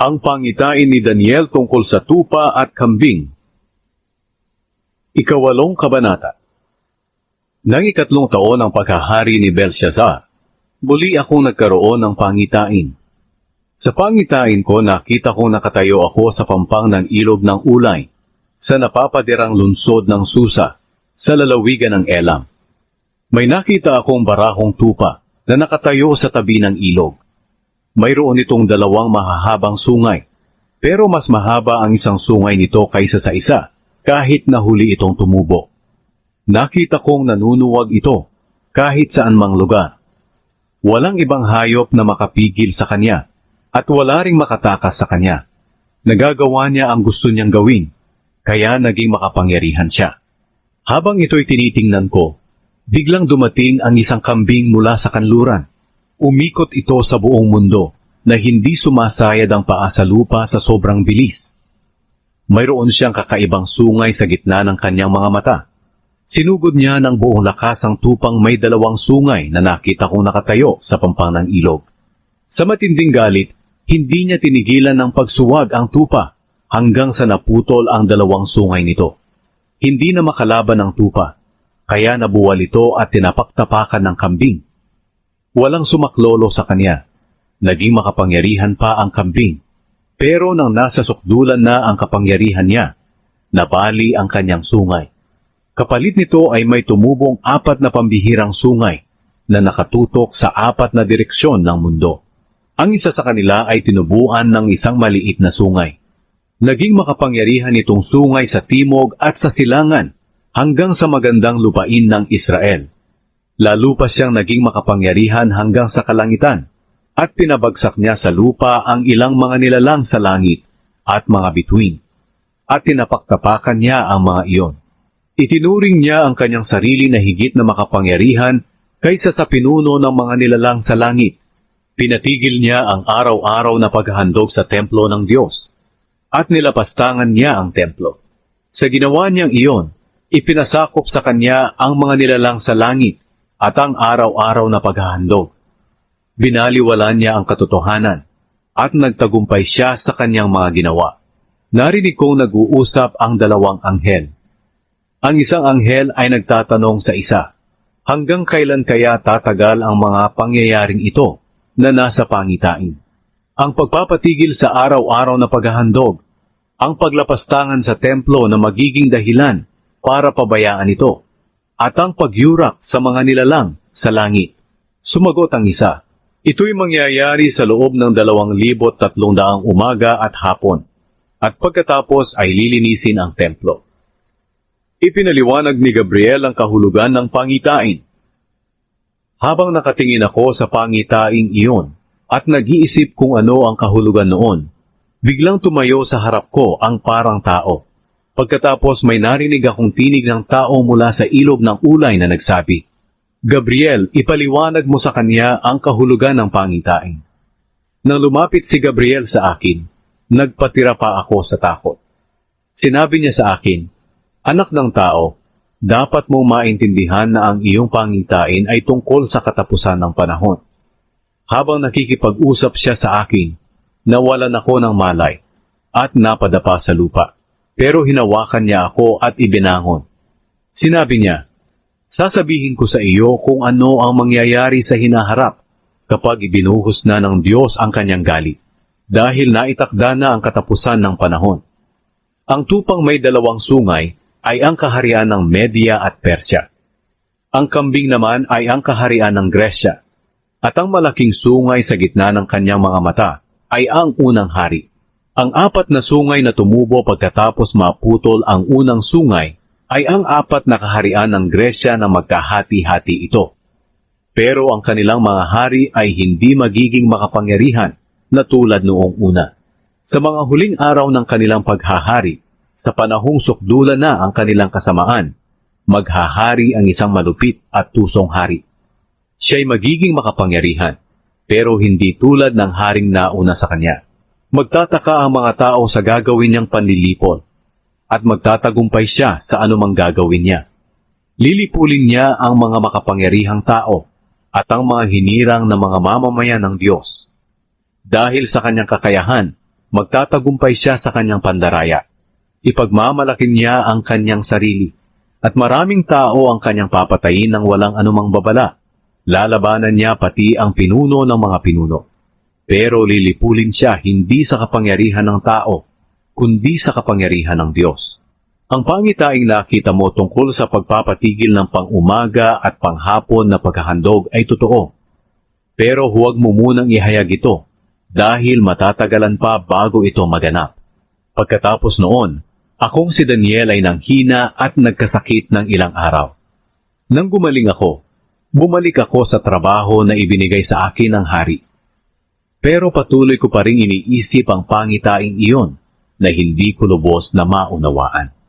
Ang pangitain ni Daniel tungkol sa tupa at kambing. Ikawalong kabanata. Nang ikatlong taon ng paghahari ni Belshazzar, muli akong nagkaroon ng pangitain. Sa pangitain ko, nakita kong nakatayo ako sa pampang ng ilog ng Ulay, sa napapadirang lunsod ng Susa, sa lalawigan ng Elam. May nakita akong barahong tupa na nakatayo sa tabi ng ilog. Mayroon itong dalawang mahahabang sungay, pero mas mahaba ang isang sungay nito kaysa sa isa, kahit na huli itong tumubo. Nakita kong nanunuwag ito, kahit saan mang lugar. Walang ibang hayop na makapigil sa kanya, at wala ring makatakas sa kanya. Nagagawa niya ang gusto niyang gawin, kaya naging makapangyarihan siya. Habang ito'y tinitingnan ko, biglang dumating ang isang kambing mula sa kanluran. Umikot ito sa buong mundo na hindi sumasayad ang paa sa lupa sa sobrang bilis. Mayroon siyang kakaibang sungay sa gitna ng kanyang mga mata. Sinugod niya ng buong lakas ang tupang may dalawang sungay na nakita kong nakatayo sa pampang ng ilog. Sa matinding galit, hindi niya tinigilan ng pagsuwag ang tupa hanggang sa naputol ang dalawang sungay nito. Hindi na makalaban ang tupa, kaya nabuwal ito at tinapaktapakan ng kambing. Walang sumaklolo sa kanya. Naging makapangyarihan pa ang kambing. Pero nang nasa sukdulan na ang kapangyarihan niya, nabali ang kanyang sungay. Kapalit nito ay may tumubong 4 na pambihirang sungay na nakatutok sa 4 na direksyon ng mundo. Ang isa sa kanila ay tinubuan ng isang maliit na sungay. Naging makapangyarihan itong sungay sa timog at sa silangan hanggang sa magandang lupain ng Israel. Lalo pa siyang naging makapangyarihan hanggang sa kalangitan, at pinabagsak niya sa lupa ang ilang mga nilalang sa langit at mga bituin, at tinapaktapakan niya ang mga iyon. Itinuring niya ang kanyang sarili na higit na makapangyarihan kaysa sa pinuno ng mga nilalang sa langit. Pinatigil niya ang araw-araw na paghahandog sa templo ng Diyos, at nilapastangan niya ang templo. Sa ginawa niyang iyon, ipinasakop sa kanya ang mga nilalang sa langit at ang araw-araw na paghahandog. Binaliwala niya ang katotohanan at nagtagumpay siya sa kanyang mga ginawa. Narinig kong nag-uusap ang dalawang anghel. Ang isang anghel ay nagtatanong sa isa, hanggang kailan kaya tatagal ang mga pangyayaring ito na nasa pangitain? Ang pagpapatigil sa araw-araw na paghahandog, ang paglapastangan sa templo na magiging dahilan para pabayaan ito, at ang pagyurak sa mga nilalang sa langit. Sumagot ang isa, ito'y mangyayari sa loob ng 2,300 umaga at hapon, at pagkatapos ay lilinisin ang templo. Ipinaliwanag ni Gabriel ang kahulugan ng pangitain. Habang nakatingin ako sa pangitaing iyon, at nag-iisip kung ano ang kahulugan noon, biglang tumayo sa harap ko ang parang tao. Pagkatapos may narinig akong tinig ng tao mula sa ilog ng Ulay na nagsabi, Gabriel, ipaliwanag mo sa kanya ang kahulugan ng pangitain. Nang lumapit si Gabriel sa akin, nagpatira pa ako sa takot. Sinabi niya sa akin, Anak ng tao, dapat mong maintindihan na ang iyong pangitain ay tungkol sa katapusan ng panahon. Habang nakikipag-usap siya sa akin, nawalan ako ng malay at napadapa sa lupa. Pero hinawakan niya ako at ibinangon. Sinabi niya, sasabihin ko sa iyo kung ano ang mangyayari sa hinaharap kapag ibinuhos na ng Diyos ang kanyang galit, dahil naitakda na ang katapusan ng panahon. Ang tupang may 2 sungay ay ang kaharian ng Media at Persya. Ang kambing naman ay ang kaharian ng Gresya, at ang malaking sungay sa gitna ng kanyang mga mata ay ang unang hari. Ang 4 na sungay na tumubo pagkatapos maputol ang unang sungay ay ang 4 na kaharian ng Gresya na magkahati-hati ito. Pero ang kanilang mga hari ay hindi magiging makapangyarihan na tulad noong una. Sa mga huling araw ng kanilang paghahari, sa panahong sukdulan na ang kanilang kasamaan, maghahari ang isang malupit at tusong hari. Siya'y magiging makapangyarihan, pero hindi tulad ng haring nauna sa kanya. Magtataka ang mga tao sa gagawin niyang panlilipol, at magtatagumpay siya sa anumang gagawin niya. Lilipulin niya ang mga makapangyarihang tao at ang mga hinirang na mga mamamayan ng Diyos. Dahil sa kanyang kakayahan, magtatagumpay siya sa kanyang pandaraya. Ipagmamalaki niya ang kanyang sarili, at maraming tao ang kanyang papatayin ng walang anumang babala. Lalabanan niya pati ang pinuno ng mga pinuno. Pero lilipulin siya hindi sa kapangyarihan ng tao, kundi sa kapangyarihan ng Diyos. Ang pangitaing nakita mo tungkol sa pagpapatigil ng pang-umaga at panghapon na paghahandog ay totoo. Pero huwag mo munang ihayag ito, dahil matatagalan pa bago ito maganap. Pagkatapos noon, akong si Daniel ay nanghina at nagkasakit ng ilang araw. Nang gumaling ako, bumalik ako sa trabaho na ibinigay sa akin ng hari. Pero patuloy ko pa ring iniisip ang pangitaing iyon na hindi ko lubos na maunawaan.